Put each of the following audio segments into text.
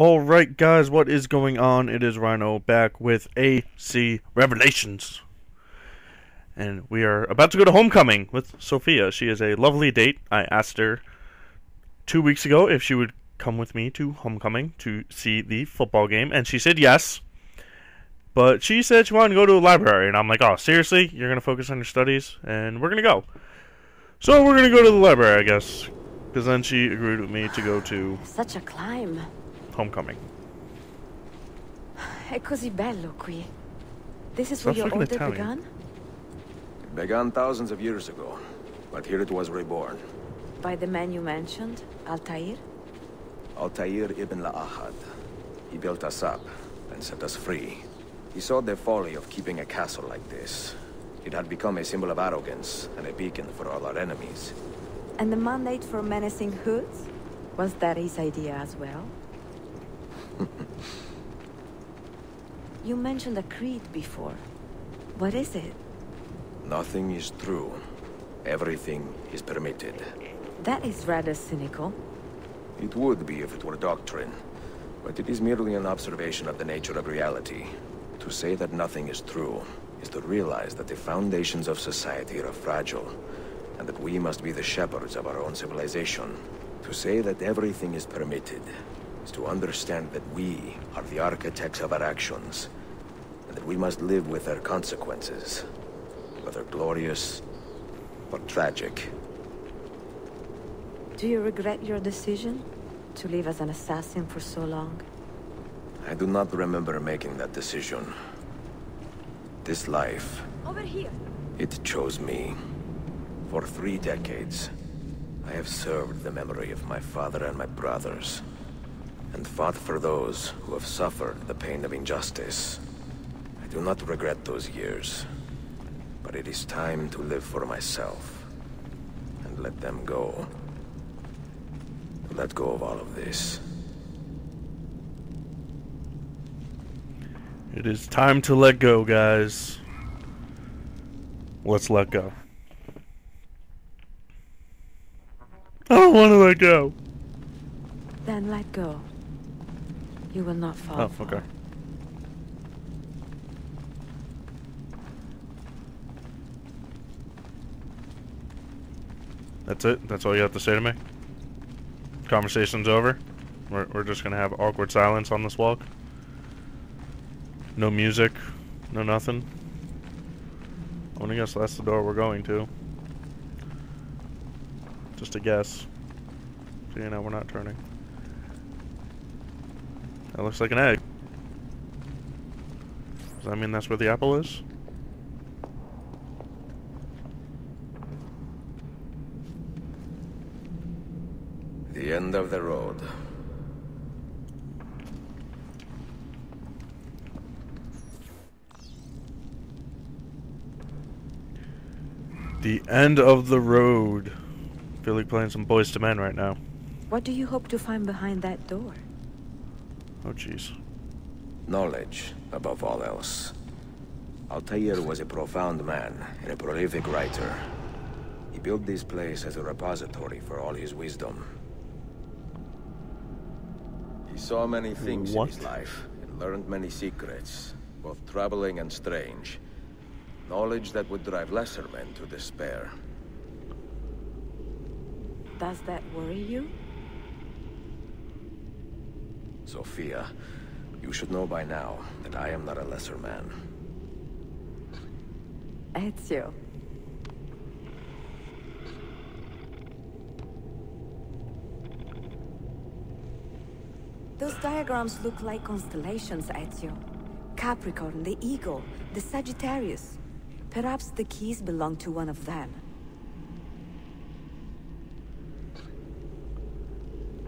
Alright guys, what is going on? It is Rhino back with AC Revelations. And we are about to go to homecoming with Sophia. She is a lovely date. I asked her 2 weeks ago if she would come with me to homecoming to see the football game, and she said yes. But she said she wanted to go to a library, and I'm like, oh, seriously? You're going to focus on your studies? And we're going to go. So we're going to go to the library, I guess. Because then she agreed with me to go to Such a climb. homecoming. È così bello qui. This is Stop where your speaking order Italian. began? It began thousands of years ago, but here it was reborn. By the man you mentioned, Altair? Altair ibn La'ahad. He built us up and set us free. He saw the folly of keeping a castle like this. It had become a symbol of arrogance and a beacon for all our enemies. And the mandate for menacing hoods? Was that his idea as well? You mentioned a creed before. What is it? Nothing is true. Everything is permitted. That is rather cynical. It would be if it were doctrine, but it is merely an observation of the nature of reality. To say that nothing is true is to realize that the foundations of society are fragile, and that we must be the shepherds of our own civilization. To say that everything is permitted is to understand that we are the architects of our actions, and that we must live with their consequences, whether glorious or tragic. Do you regret your decision to live as an assassin for so long? I do not remember making that decision. This life, Over here! it chose me. For 3 decades, I have served the memory of my father and my brothers, and fought for those who have suffered the pain of injustice. I do not regret those years, but it is time to live for myself, and let them go. To let go of all of this. It is time to let go, guys. Let's let go. I don't want to let go. Then let go. You will not fall Oh, far. okay. That's it? That's all you have to say to me? Conversation's over? We're just gonna have awkward silence on this walk? No music? No nothing? I wanna guess that's the door we're going to. Just a guess. So you know we're not turning. That looks like an egg. Does that mean that's where the apple is? The end of the road. The end of the road. Feel like playing some Boys to Men right now. What do you hope to find behind that door? Oh jeez. Knowledge, above all else. Altair was a profound man and a prolific writer. He built this place as a repository for all his wisdom. He saw many things in his life and learned many secrets, both troubling and strange. Knowledge that would drive lesser men to despair. Does that worry you? Sophia, you should know by now that I am not a lesser man. Ezio. Those diagrams look like constellations, Ezio. Capricorn, the Eagle, the Sagittarius. Perhaps the keys belong to one of them.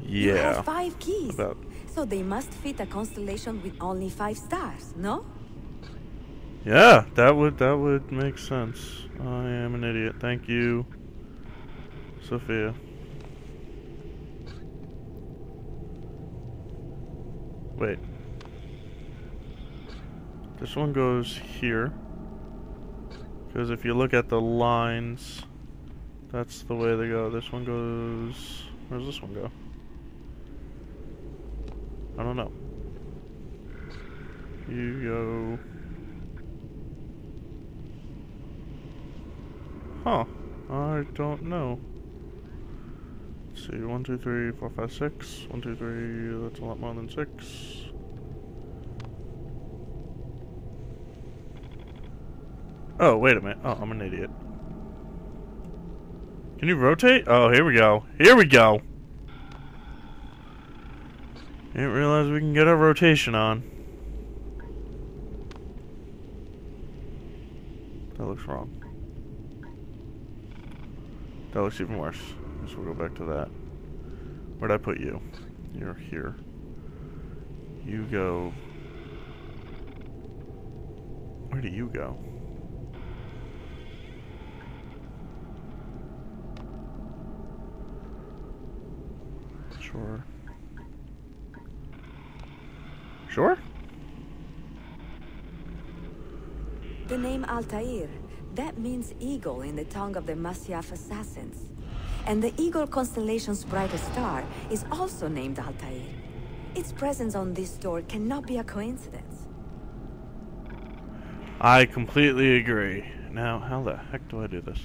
You Yeah. have 5 keys. About. So they must fit a constellation with only 5 stars, no? Yeah, that would make sense. I am an idiot. Thank you, Sophia. Wait. This one goes here. Because if you look at the lines, that's the way they go. This one goes... Where does this one go? I don't know. You go. Huh. I don't know. Let's see. 1, 2, 3, 4, 5, 6. 1, 2, 3. That's a lot more than 6. Oh, wait a minute. Oh, I'm an idiot. Can you rotate? Oh, here we go. Here we go. Didn't realize we can get our rotation on. That looks wrong. That looks even worse. Guess we'll go back to that. Where'd I put you? You're here. You go. Where do you go? Sure. Sure? The name Altair, that means eagle in the tongue of the Masyaf assassins. And the eagle constellation's brightest star is also named Altair. Its presence on this door cannot be a coincidence. I completely agree. Now, how the heck do I do this?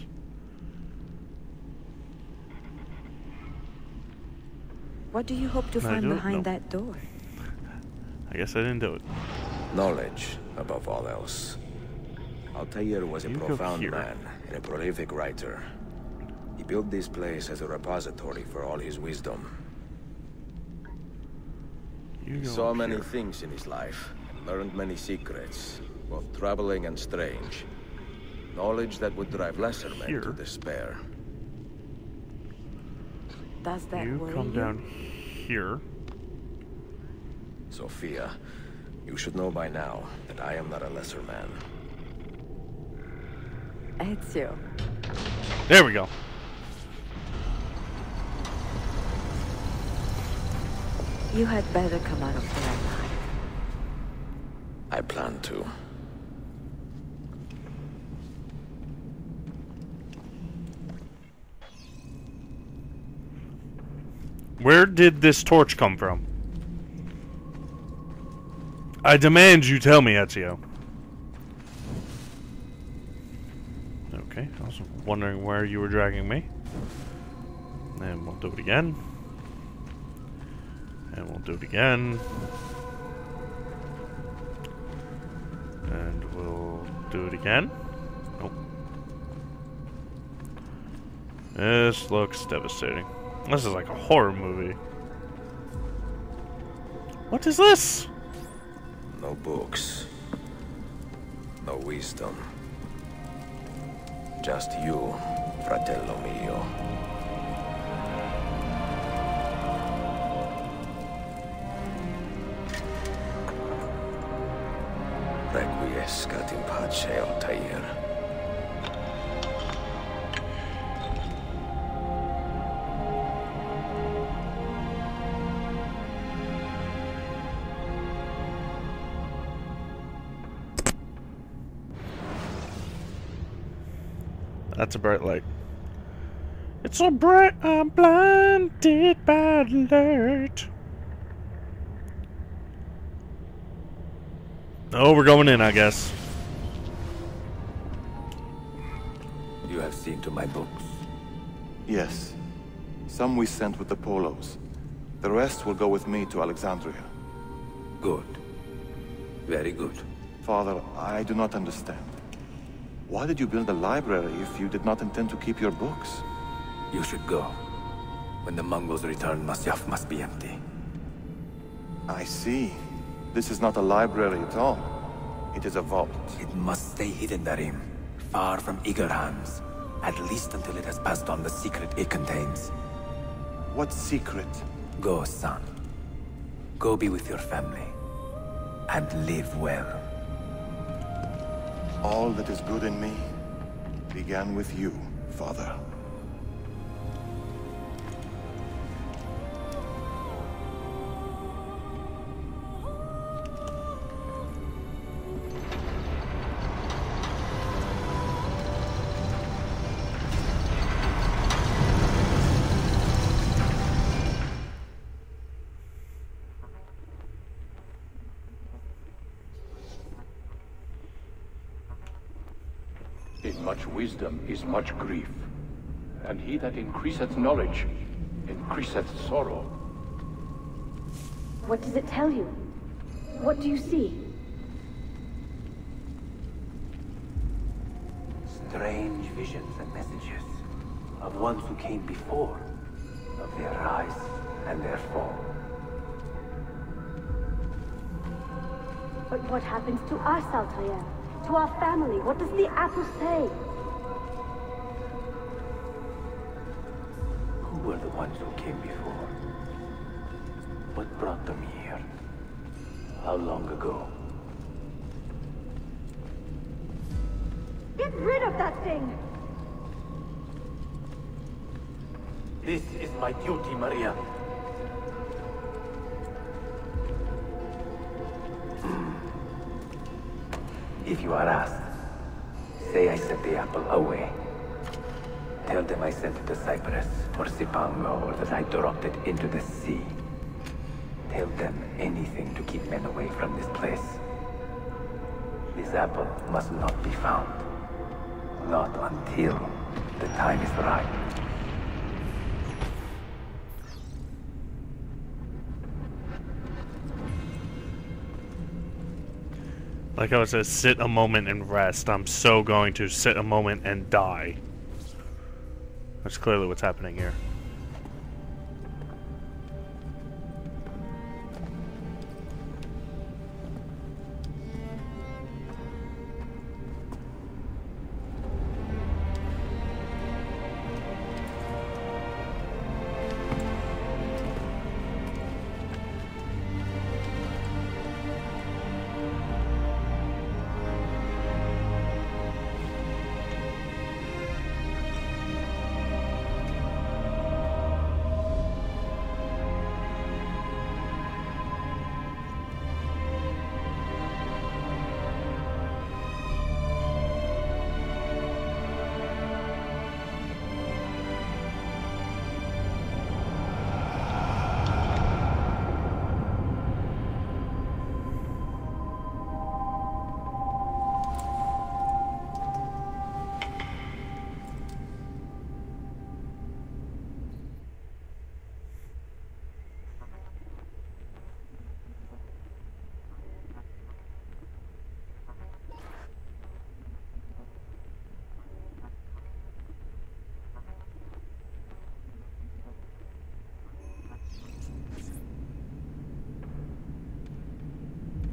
What do you hope to find behind that door? I guess I didn't do it. Knowledge, above all else. Altair was a profound man and a prolific writer. He built this place as a repository for all his wisdom. He saw many things in his life, and learned many secrets, both troubling and strange. Knowledge that would drive lesser men to despair. Does that worry you? Come down here. Sophia, you should know by now that I am not a lesser man. Ezio. There we go. You had better come out of there alive. I plan to. Where did this torch come from? I demand you tell me, Ezio. Okay, I was wondering where you were dragging me. And we'll do it again. And we'll do it again. And we'll do it again. Nope. This looks devastating. This is like a horror movie. What is this? No books. No wisdom. Just you, fratello mio. Requiescat in pace, Altair. That's a bright light. It's so bright, I'm blinded by the light. Oh, we're going in, I guess. You have seen to my books? Yes. Some we sent with the Polos. The rest will go with me to Alexandria. Good. Very good. Father, I do not understand. Why did you build a library if you did not intend to keep your books? You should go. When the Mongols return, Masyaf must be empty. I see. This is not a library at all. It is a vault. It must stay hidden, Darim. Far from eager hands. At least until it has passed on the secret it contains. What secret? Go, son. Go be with your family. And live well. All that is good in me began with you, Father. In much wisdom is much grief, and he that increaseth knowledge increaseth sorrow. What does it tell you? What do you see? Strange visions and messages of ones who came before, of their rise and their fall. But what happens to us, Altair? To our family? What does the apple say? Who were the ones who came before? What brought them here? How long ago? Get rid of that thing! This is my duty, Maria. If you are asked, say I sent the apple away. Tell them I sent it to Cyprus or Cipango, or that I dropped it into the sea. Tell them anything to keep men away from this place. This apple must not be found. Not until the time is right. Like I was said, sit a moment and rest. I'm so going to sit a moment and die. That's clearly what's happening here.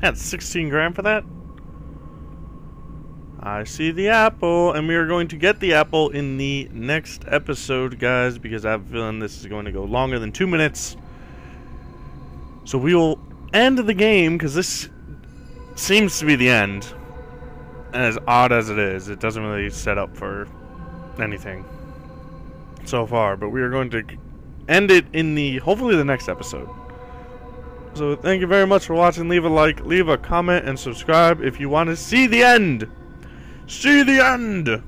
That's 16 grand for that? I see the apple, and we are going to get the apple in the next episode, guys, because I have a feeling this is going to go longer than 2 minutes. So we will end the game, because this seems to be the end. And as odd as it is, it doesn't really set up for anything so far. But we are going to end it in hopefully the next episode. So thank you very much for watching. Leave a like, leave a comment, and subscribe if you want to see the end. See the end!